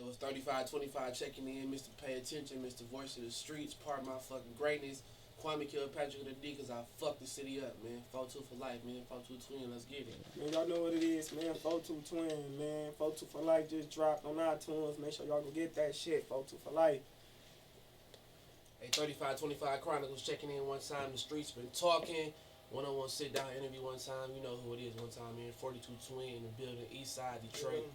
It was 3525 checking in, Mr. Pay Attention, Mr. Voice of the Streets, part of my fucking greatness. Kwame Kilpatrick of the D, cause I fucked the city up, man. 4-2 for life, man. 4-2 twin, let's get it. Man, y'all know what it is, man. 4-2 twin, man. 4-2 for life just dropped on iTunes. Make sure y'all go get that shit. 4-2 for life. Hey, 3525 Chronicles checking in one time. The streets been talking. One-on-one sit down interview one time. You know who it is one time, man. 42 twin in the building, East Side, Detroit.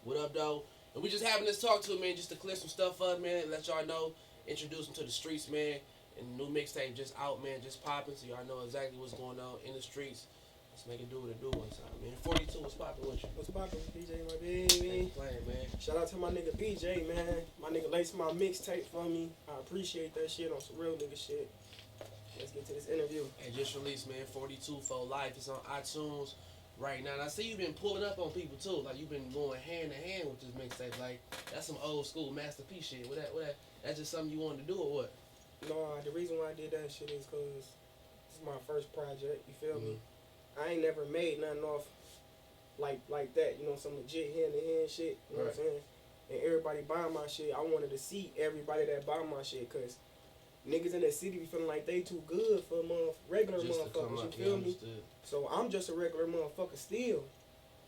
What up, though? And we just having this talk to it, man, just to clear some stuff up, man. Let y'all know, introduce them to the streets, man. And the new mixtape just out, man, just popping, so y'all know exactly what's going on in the streets. Let's make it do what it do one time, man. 42, what's popping with you? What's poppin', BJ, my baby? Playing, man. Shout out to my nigga BJ, man. My nigga laced my mixtape for me. I appreciate that shit on some real nigga shit. Let's get to this interview. And just released, man, 42 for life. It's on iTunes right now. And I see you've been pulling up on people, too. Like, you've been going hand in hand with this mixtape. Like, that's some old school Master P shit. That's just something you wanted to do or what? No, the reason why I did that shit is because this is my first project, you feel me? I ain't never made nothing off like that, you know, some legit hand-to-hand shit, you know what I'm saying? And everybody buying my shit, I wanted to see everybody that buy my shit, because niggas in that city be feeling like they too good for regular just motherfuckers, you feel me? So I'm just a regular motherfucker still.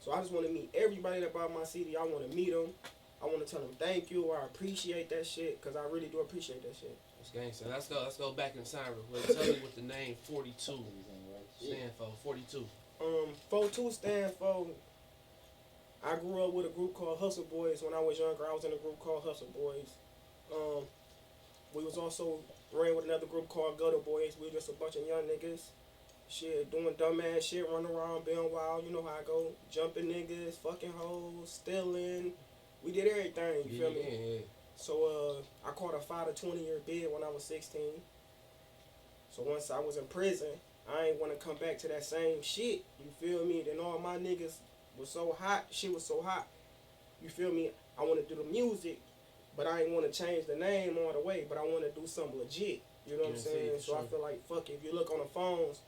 So I just want to meet everybody that bought my CD. I want to meet them. I want to tell them thank you, or I appreciate that shit, because I really do appreciate that shit. That's gangsta. Let's go back in time real quick. Tell me what the name 42 stand for. 42. 42 stand for, I grew up with a group called Hustle Boys. When I was younger, I was in a group called Hustle Boys. We was also ran with another group called Gutter Boys. We just a bunch of young niggas. Shit, doing dumbass shit, running around, being wild. You know how I go. Jumping niggas, fucking hoes, stealing. We did everything, you feel me? Yeah. So, I caught a 5 to 20 year bid when I was 16. So once I was in prison, I ain't want to come back to that same shit, you feel me? Then all my niggas was so hot, shit was so hot, you feel me? I want to do the music, but I ain't want to change the name all the way, but I want to do something legit, you know what I'm saying? So I feel like, fuck it, if you look on the phones,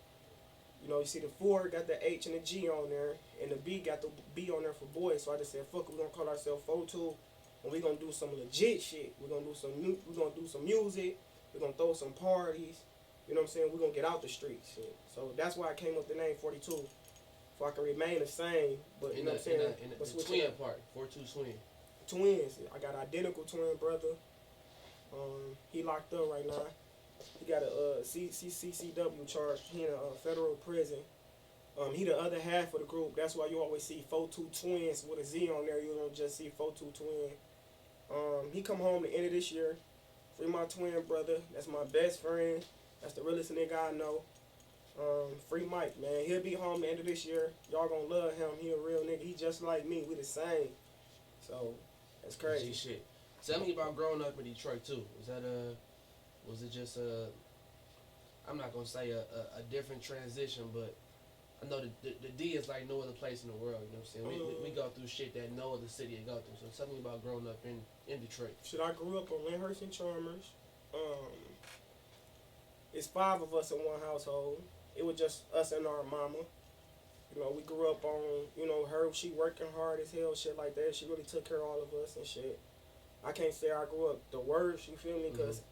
you know, you see the 4 got the H and the G on there, and the B got the B on there for boys, so I just said, fuck it, we're going to call ourselves 42, and we're going to do some legit shit. We're going to do some music, we're going to throw some parties, you know what I'm saying? We're going to get out the streets. Shit. So that's why I came up with the name 42. So I can remain the same, but you know what I'm saying? In the twin part, 42 twin. Twins. I got an identical twin brother. He locked up right now. He got a CCW charge. He in a federal prison. He the other half of the group. That's why you always see 42 twins with a Z on there. You don't just see 42 twin. He come home the end of this year. Free my twin brother. That's my best friend. That's the realest nigga I know. Free Mike, man. He'll be home the end of this year. Y'all gonna love him. He a real nigga. He just like me. We the same. So, that's crazy. G shit. Tell me about growing up in Detroit, too. Was it just I'm not gonna say a different transition, but I know the D is like no other place in the world, you know what I'm saying? We go through shit that no other city go through. So tell me about growing up in Detroit. Shit, I grew up on Lyndhurst and Chalmers. It's 5 of us in one household. It was just us and our mama. You know, we grew up on, you know, her, she working hard as hell, shit like that. She really took care of all of us and shit. I can't say I grew up the worst, you feel me? Because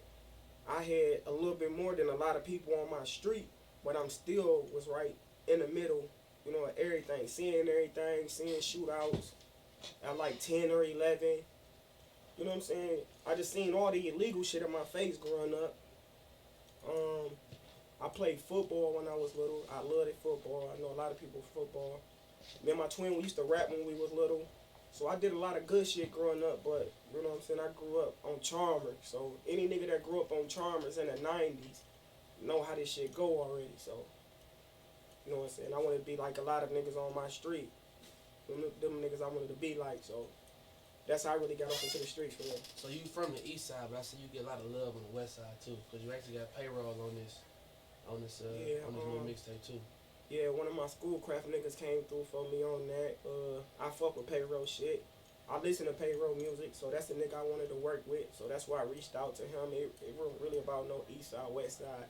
I had a little bit more than a lot of people on my street, but I'm still was right in the middle, you know, of everything. Seeing shootouts at like 10 or 11. You know what I'm saying? I just seen all the illegal shit in my face growing up. I played football when I was little. I loved football. I know a lot of people football. Me and my twin, we used to rap when we was little. So I did a lot of good shit growing up, but you know what I'm saying? I grew up on Chalmers. So any nigga that grew up on Chalmers in the 90s know how this shit go already. So, you know what I'm saying? I wanted to be like a lot of niggas on my street. Them niggas I wanted to be like, so that's how I really got off into the streets for real. So you from the east side, but I see you get a lot of love on the west side too, because you actually got payroll on this new mixtape too. Yeah, one of my Schoolcraft niggas came through for me on that. I fuck with payroll shit. I listen to payroll music, so that's the nigga I wanted to work with. So that's why I reached out to him. It wasn't really about no east side, west side.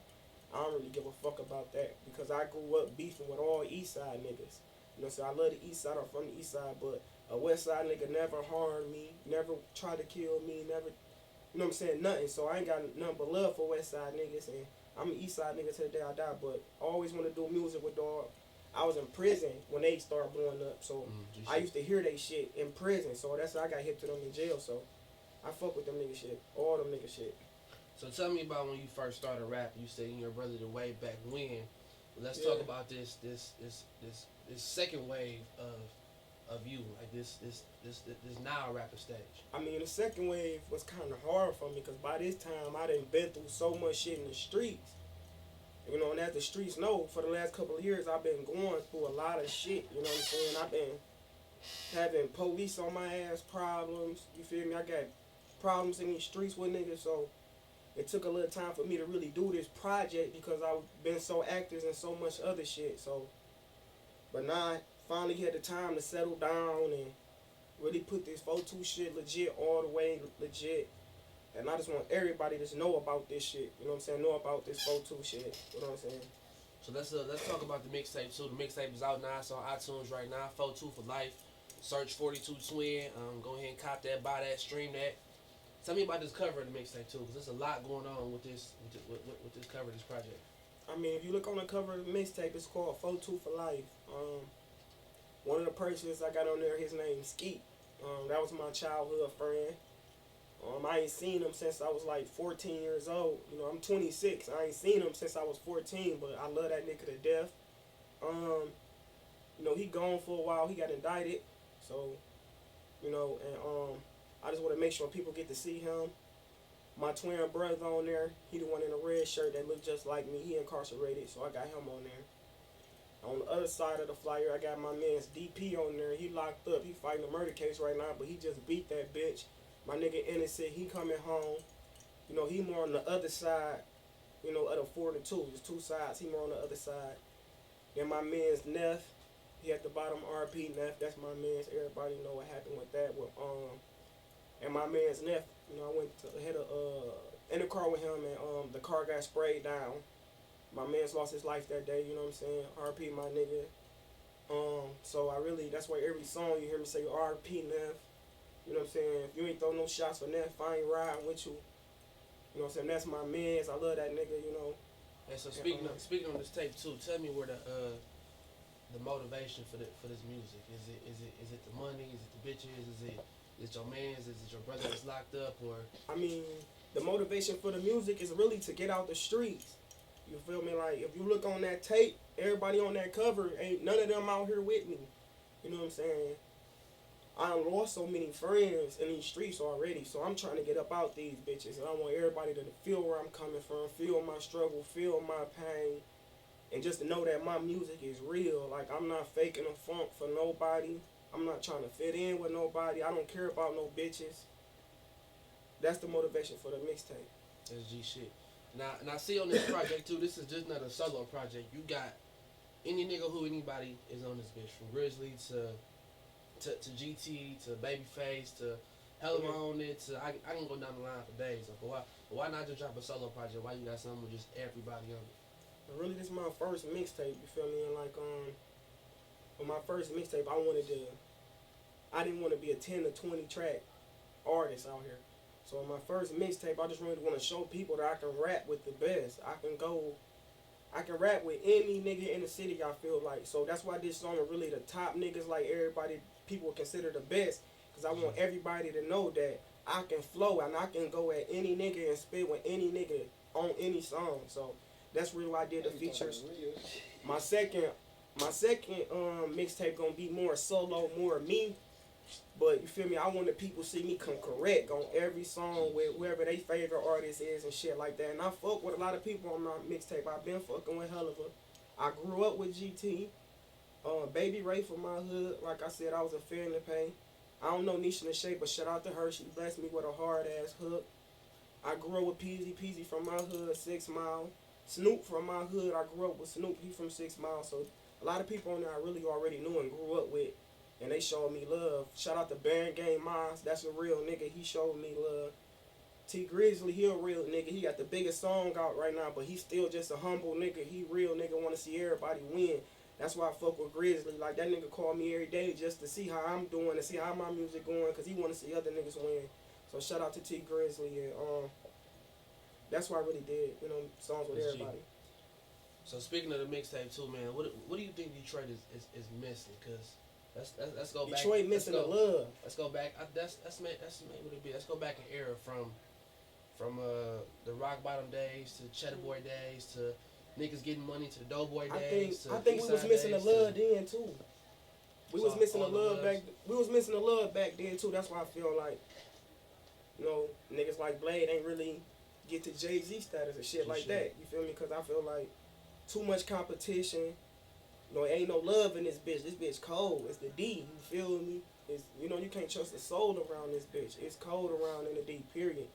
I don't really give a fuck about that because I grew up beefing with all east side niggas. You know what I'm saying? I love the east side. I'm from the east side, but a west side nigga never harmed me, never tried to kill me, never, you know what I'm saying, nothing. So I ain't got nothing but love for west side niggas, and I'm an east side nigga till the day I die, but I always want to do music with dog. I was in prison when they started blowing up, so I used to hear they shit in prison, so that's how I got hip to them in jail, so I fuck with them nigga shit, all them nigga shit. So tell me about when you first started rapping. You said you and your brother the way back when. Let's Yeah. talk about this second wave of you, like this now rapper stage. I mean, the second wave was kind of hard for me because by this time I done been through so much shit in the streets. You know, and as the streets know, for the last couple of years I've been going through a lot of shit. You know what I'm saying? I've been having police on my ass problems. You feel me? I got problems in these streets with niggas, so it took a little time for me to really do this project because I've been so active in so much other shit. So, but now I finally had the time to settle down and really put this 4-2 shit legit, all the way legit. And I just want everybody to know about this shit. You know what I'm saying? Know about this 4-2 shit. You know what I'm saying? So let's talk about the mixtape too. The mixtape is out now. It's on iTunes right now. 4-2 for life. Search 42 Twin. Go ahead and cop that, buy that, stream that. Tell me about this cover of the mixtape too, because there's a lot going on with this with this cover of this project. I mean, if you look on the cover of the mixtape, it's called 4-2 for life. One of the persons I got on there, his name's Skeet. That was my childhood friend. I ain't seen him since I was like 14 years old. You know, I'm 26. I ain't seen him since I was 14, but I love that nigga to death. You know, he gone for a while. He got indicted. So, you know, and I just want to make sure people get to see him. My twin brother on there, he the one in the red shirt that look just like me. He incarcerated, so I got him on there. On the other side of the flyer, I got my man's DP on there. He locked up. He fighting a murder case right now, but he just beat that bitch. My nigga innocent. He coming home. You know, he more on the other side, you know, of the 4 to 2. There's two sides. He more on the other side. Then my man's Neff. He at the bottom, RP Neff. That's my man's. Everybody know what happened with that. With and my man's Neff. You know, I went to had a in the car with him, and the car got sprayed down. My man's lost his life that day. You know what I'm saying? RP my nigga. So I really, that's why every song you hear me say RP Neff. You know what I'm saying? If you ain't throw no shots for Neff, I ain't riding with you. You know what I'm saying? That's my man's. I love that nigga. You know. And so speaking on this tape too, tell me where the motivation for this music is it the money? Is it the bitches? Is it your man's? Is it your brother that's locked up? Or I mean, the motivation for the music is really to get out the streets. You feel me? Like if you look on that tape, everybody on that cover ain't none of them out here with me. You know what I'm saying? I done lost so many friends in these streets already, so I'm trying to get up out these bitches, and I want everybody to feel where I'm coming from, feel my struggle, feel my pain, and just to know that my music is real. Like, I'm not faking a funk for nobody. I'm not trying to fit in with nobody. I don't care about no bitches. That's the motivation for the mixtape. that's G shit. Now, and I see on this project too, this is just not a solo project. You got any nigga who anybody is on this bitch, from Grizzly to GT to Babyface to Hella on it to I can go down the line for days. Like, why not just drop a solo project? Why you got something with just everybody on it? Really, this is my first mixtape. You feel me? And like on my first mixtape, I didn't want to be a 10 to 20 track artist out here. So on my first mixtape, I just really want to show people that I can rap with the best. I can rap with any nigga in the city, I feel like. So that's why this song is really the top niggas, like everybody, people consider the best. Because I want everybody to know that I can flow and I can go at any nigga and spit with any nigga on any song. So that's really why I did the features. My second mixtape gonna be more solo, more me. But you feel me? I want the people see me come correct on every song with whoever their favorite artist is and shit like that. And I fuck with a lot of people on my mixtape. I've been fucking with hell of a. I grew up with GT. Baby Ray from my hood. Like I said, I was a fan of pain. I don't know Nisha and Shay, but shout out to her. She blessed me with a hard ass hook. I grew up with Peasy from my hood, 6 Mile. Snoop from my hood. I grew up with Snoop. He from 6 Mile. So a lot of people on there I really already knew and grew up with. And they showed me love. Shout out to Baron Game Miles. That's a real nigga. He showed me love. T Grizzly, he a real nigga. He got the biggest song out right now, but he still just a humble nigga. He real nigga, want to see everybody win. That's why I fuck with Grizzly. Like, that nigga call me every day just to see how I'm doing and see how my music going, because he want to see other niggas win. So shout out to T Grizzly, and that's why I really did, you know, songs with everybody. So speaking of the mixtape too, man, what do you think Detroit is missing? Cause let's go back. Detroit missing the love. Let's go back. That's maybe what it be. Let's go back an era from the rock bottom days to Cheddar Boy days to niggas getting money to the Doughboy days. I think we was missing the love then too. We was missing the love back. We was missing the love back then too. That's why I feel like, you know, niggas like Blade ain't really get to Jay-Z status and shit like that. You feel me? Because I feel like too much competition. You know, ain't no love in this bitch. This bitch cold. It's the D. You feel me? It's, you know, you can't trust a soul around this bitch. It's cold around in the D, period.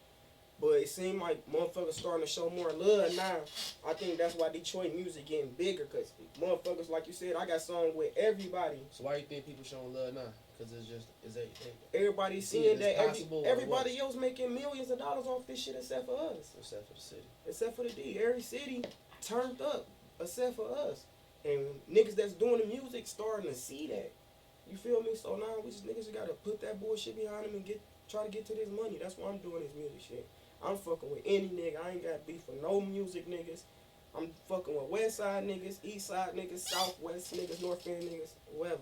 But it seemed like motherfuckers starting to show more love now. I think that's why Detroit music getting bigger, because motherfuckers, like you said, I got songs with everybody. So why you think people showing love now? Because everybody seeing that everybody else making millions of dollars off this shit except for us. Except for the city. Except for the D. Every city turned up except for us. And niggas that's doing the music starting to see that. You feel me? So now we just niggas gotta put that bullshit behind them and try to get to this money. That's why I'm doing this music shit. I'm fucking with any nigga. I ain't got beef with no music niggas. I'm fucking with West Side niggas, East Side niggas, Southwest niggas, North End niggas, whoever.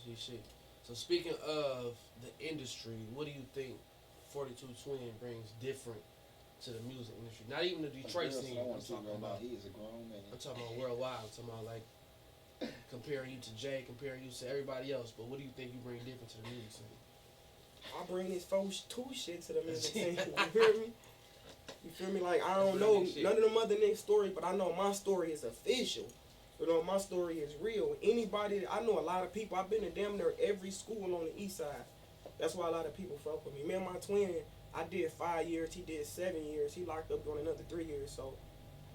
That's shit. So speaking of the industry, what do you think 42 Twin brings different to the music industry? Not even the Detroit scene. I'm talking about. He is a grown man. I'm talking about worldwide. I'm talking about like comparing you to Jay, comparing you to everybody else. But what do you think you bring different to the music scene? I bring this 4-2 shit to the music scene. You hear me? You feel me? Like, I don't know none of them other niggas' story, but I know my story is official. You know, my story is real. Anybody, I know a lot of people. I've been to damn near every school on the east side. That's why a lot of people fuck with me. Me and my twin, I did 5 years. He did 7 years. He locked up doing another 3 years. So,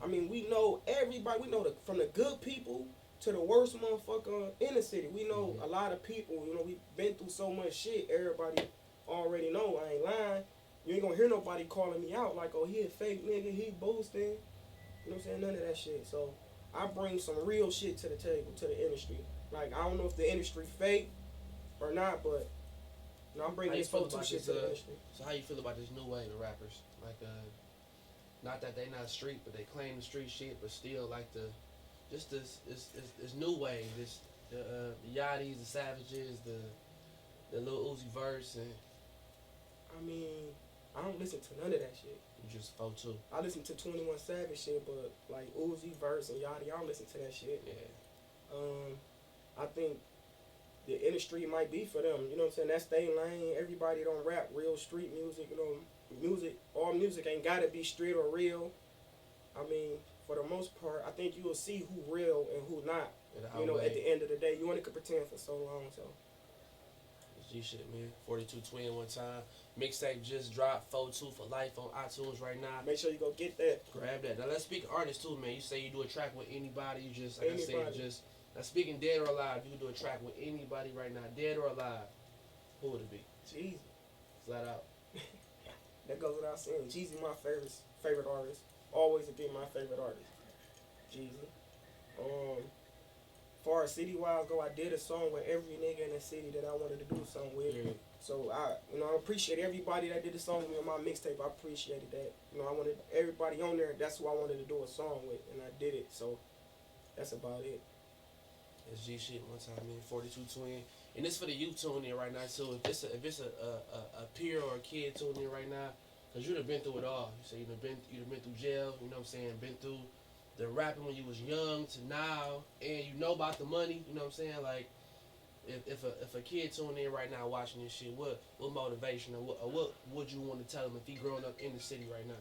I mean, we know everybody. We know from the good people to the worst motherfucker in the city. We know a lot of people. You know, we've been through so much shit. Everybody already know. I ain't lying. You ain't gonna hear nobody calling me out like, oh, he a fake nigga, he boasting. You know what I'm saying? None of that shit. So I bring some real shit to the table, to the industry. Like, I don't know if the industry fake or not, but you know, I'm bringing this 4-2 shit to the industry. So how you feel about this new wave of rappers? Like, not that they not street, but they claim the street shit, but still like this new wave, the Yachties, the Savages, the Lil Uzi Verse, and I mean, I don't listen to none of that shit. You just 4-2. I listen to 21 Savage shit, but like Uzi Verse and Yachty, I don't listen to that shit. Yeah. I think the industry might be for them. You know what I'm saying? That's their lane. Everybody don't rap real street music. You know, all music ain't gotta be street or real. I mean, for the most part, I think you will see who real and who not. You know, at the end of the day, you only could pretend for so long. So. G shit, man. 42 Twin one time. Mixtape just dropped. 4-2 for life on iTunes right now. Make sure you go get that. Grab that. Now let's speak artists too, man. You say you do a track with anybody. You just, like anybody. I said, now speaking dead or alive, you can do a track with anybody right now, dead or alive. Who would it be? Jeezy. Flat out. That goes without saying. Jeezy, my favorite artist. Always will be my favorite artist. Jeezy. Far as city-wise go, I did a song with every nigga in the city that I wanted to do something with. Yeah. So I appreciate everybody that did the song with me on my mixtape. I appreciated that. You know, I wanted everybody on there. That's who I wanted to do a song with, and I did it. So that's about it. It's G shit one time, man. 42 Twin, and this for the youth tuning in right now. So if it's a peer or a kid tuning in right now, cause you'd have been through it all. You say you'd have been through jail. You know what I'm saying? Been through the rapping when you was young to now, and you know about the money. You know what I'm saying? Like, if a kid tuning in right now watching this shit, what motivation or what would you want to tell him if he growing up in the city right now?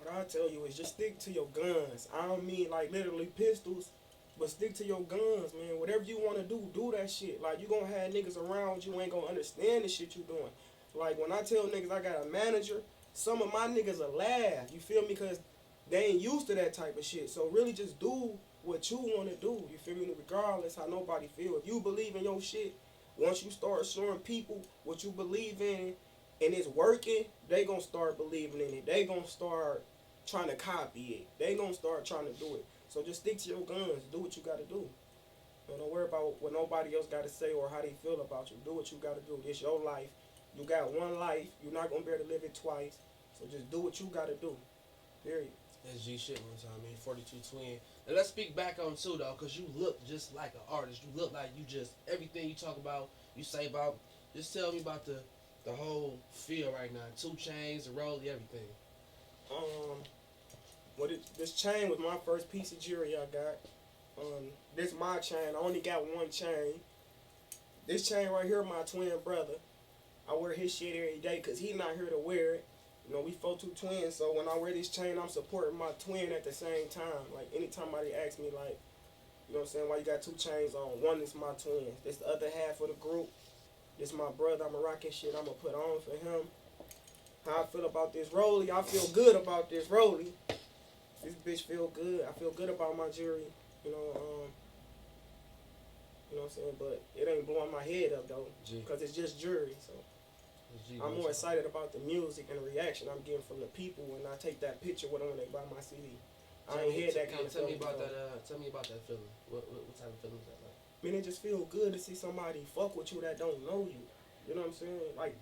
What I tell you is just stick to your guns. I don't mean like literally pistols, but stick to your guns, man. Whatever you want to do that shit. Like, you gonna have niggas around you ain't gonna understand the shit you doing. Like, when I tell niggas I got a manager, some of my niggas will laugh. You feel me? Because they ain't used to that type of shit. So really just do what you want to do. You feel me? Regardless how nobody feel. If you believe in your shit, once you start showing people what you believe in and it's working, they gonna start believing in it. They gonna start trying to copy it. They gonna start trying to do it. So just stick to your guns. Do what you gotta do. Don't worry about what nobody else got to say or how they feel about you. Do what you got to do. It's your life. You got one life. You're not going to be able to live it twice. So just do what you got to do. Period. That's G shit one time, man. 42 Twin. And let's speak back on too, though, because you look just like an artist. You look like you just, everything you talk about, you say about, just tell me about the whole feel right now. 2 chains, the rollie, everything. This chain was my first piece of jewelry I got. This my chain. I only got one chain. This chain right here, my twin brother. I wear his shit every day because he not here to wear it. You know, we 4-2 twins, so when I wear this chain, I'm supporting my twin at the same time. Like, anytime somebody asks me, like, you know what I'm saying, why you got 2 chains on? One is my twin. This the other half of the group. This my brother. I'm a rocking shit I'm going to put on for him. How I feel about this rollie, I feel good about this rollie. This bitch feel good. I feel good about my jewelry. You know what I'm saying? But it ain't blowing my head up, though, because it's just jewelry, so. I'm more excited about the music and the reaction I'm getting from the people when I take that picture with them when they buy my CD. I ain't had that kind of feeling. Tell me about that feeling. What type of feeling is that like? I mean, it just feel good to see somebody fuck with you that don't know you. You know what I'm saying? Like,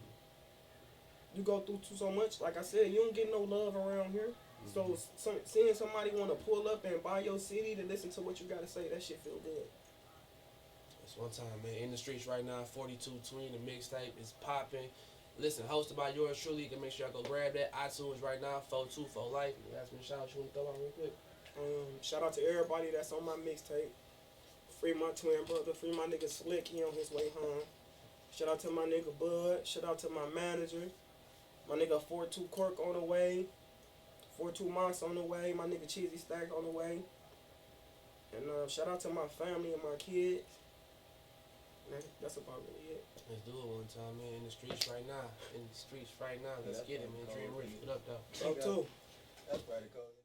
you go through so much. Like I said, you don't get no love around here. So seeing somebody want to pull up and buy your CD to listen to what you got to say, that shit feel good. It's one time, man. In the streets right now, 42 Twin, the mixtape is popping. Listen, hosted by yours truly. You can make sure y'all go grab that. iTunes right now, 42 for life. You ask me a shout out, you want to throw out real quick? Shout out to everybody that's on my mixtape. Free my twin brother. Free my nigga Slick. He on his way home. Shout out to my nigga Bud. Shout out to my manager. My nigga 42 Cork on the way. 42 Moss on the way. My nigga Cheesy Stack on the way. And shout out to my family and my kids. Man, that's about really it. Let's do it one time, man. In the streets right now. In the streets right now. Let's get it, man. Dream Rich. What up, though? Up too. That's right, cool.